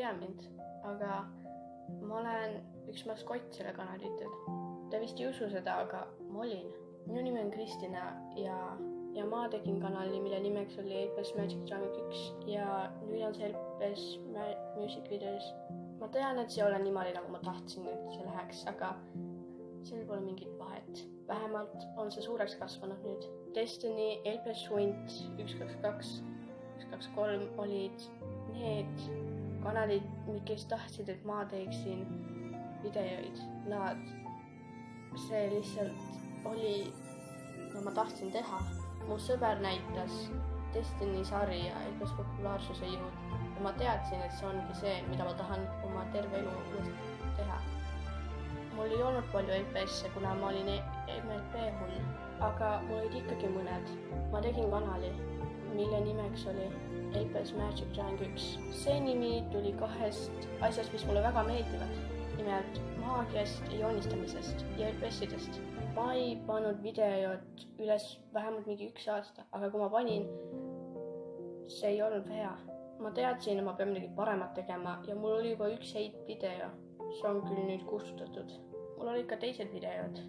tea mind, aga ma olen üks maskott selle kanali ütel. Te vist ei usu seda, aga ma olin. Minu nimi on Kristina ja ma tegin kanali, mille nimeks oli LPS Magic Drum 1 ja nüüd on see LPS Music Videos. Ma tean, et see ei ole niimoodi, nagu ma tahtsin, et see läheks, aga seal pole mingit vahet. Vähemalt on see suureks kasvanud nüüd. Destiny, LPS Hunt, 122, 123 olid need kanalid, kes tahtsid, et ma teeksin videoid. See lihtsalt oli, no ma tahtsin teha. Mu sõber näitas Destiny sarja LPS populaarsuse jõud ja ma teadsin, et see ongi see, mida ma tahan oma terve elu teha. Mul ei olnud palju LPS-e, kuna ma olin MLP hull, aga mul olid ikkagi mõned. Ma tegin kanali, mille nimeks oli LPS Magic Drum 1. See nimi tuli kahest asjast, mis mulle väga meeldivad. Nimelt maagiast ja joonistamisest ja LPS-idest. Ma ei pannud videot üles vähemalt mingi 1 aasta, aga kui ma panin, see ei olnud hea. Ma teadsin, et ma pean midagi paremat tegema ja mul oli juba üks heit video. See on küll nüüd kustutatud. Mul olid ka teised videod.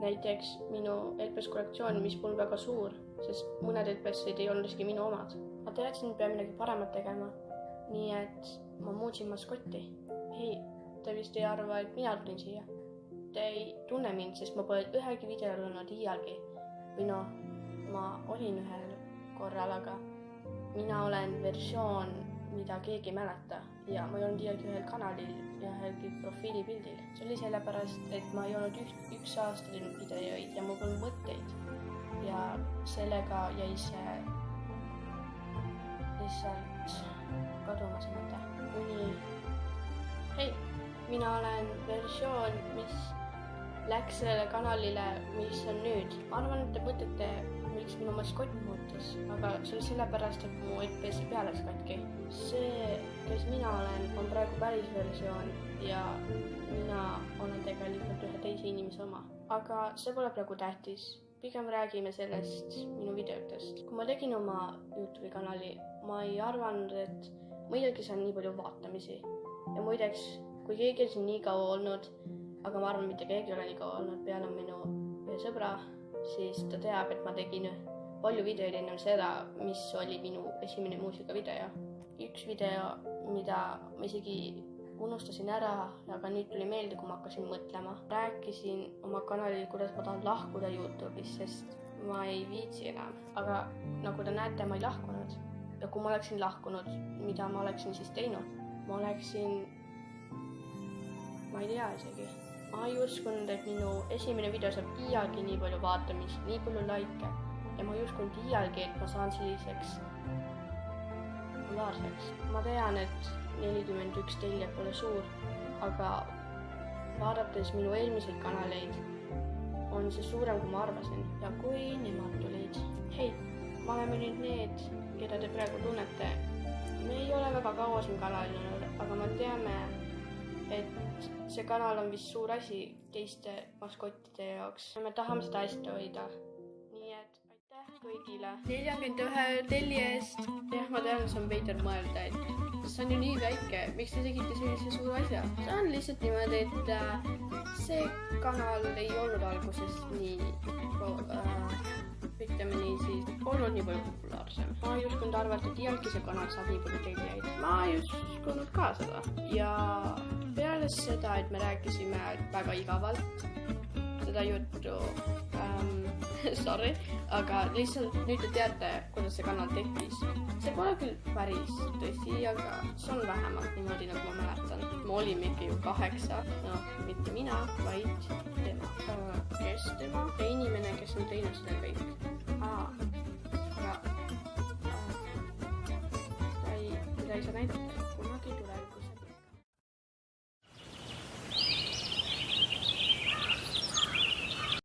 Näiteks minu LPS kollektsioon, mis pole väga suur, sest mõned LPS-id ei olnud isegi minu omad. Ma teadsin, et pean midagi paremat tegema, nii et ma muutsin maskotti. Hei, te vist ei arva, et mina tulin siia. Te ei tunne mind, sest ma pole ühegi videol olnud iialgi. Või noh, ma olin ühel korral, aga mina olen versioon, mida keegi ei mäleta ja ma ei olnud iialgi ühel kanalil ja ühelgi profiilipildil. See oli sellepärast, et ma ei olnud üks aasta teinud videoid ja mul polnud mõtteid ja sellega jäi see lihtsalt kaduma see mõte. Hei, mina olen versioon, mis läks sellele kanalile, mis on nüüd. Ma arvan, et te mõtlete, miks minu maskott muutus, aga see oli sellepärast, et mu LPS-i peal läks katki. See, kes mina olen, on praegu päris versioon ja mina olen tegelikult ühe teise inimese oma. Aga see pole praegu tähtis. Pigem räägime sellest minu videotest. Kui ma tegin oma YouTube'i kanali, ma ei arvanud, et muidugi see on nii palju vaatamisi. Ja muideks, kui keegi on siin nii kaua olnud, aga ma arvan, mitte keegi ei ole nii kaua olnud peale minu sõbra, siis ta teab, et ma tegin palju videoid ennem seda, mis oli minu esimene muusikavideo. Üks video, mida ma isegi unustasin ära, aga nüüd tuli meelde, kui ma hakkasin mõtlema. Rääkisin oma kanalil, kuidas ma tahan lahkuda YouTube'is, sest ma ei viitsi enam. Aga nagu te näete, ma ei lahkunud. Ja kui ma oleksin lahkunud, mida ma oleksin siis teinud? Ma oleksin, ma ei tea isegi. Ma ei uskunud, et minu esimene video saab iialgi nii palju vaatamist, nii palju laike. Ja ma ei uskunud iialgi, et ma saan selliseks populaarseks. Ma tean, et 41 telje pole suur, aga vaadates minu eelmiseid kanaleid, on see suurem, kui ma arvasin. Ja kui nemad tulid. Hei, me oleme nüüd need, keda te praegu tunnete. Me ei ole väga kaua siin kanalil olnud, aga me teame, et see kanal on vist suur asi teiste maskottide jaoks. Me tahame seda hästi hoida. Nii et aitäh kõigile 41 telje eest. Jah, ma tean, see on veider mõelda, et see on ju nii väike. Miks te tegite sellise suur asja? See on lihtsalt niimoodi, et see kanal ei olnud alguses nii ütleme nii siis olnud nii palju populaarsem. Ma ei uskunud arvata, et iialgi see kanal saab nii palju teljeid. Ma ei uskunud ka seda. Ja peale seda, et me rääkisime väga igavalt seda juttu, sorry, aga lihtsalt nüüd te teate, kuidas see kanal tekkis. See pole küll päris tõsi, aga see on vähemalt niimoodi, nagu ma mäletan. Me olimegi ju 8, no mitte mina, vaid tema. Kes tema? Ja inimene, kes on teinud seda kõik. Aga teda ei saa näidata.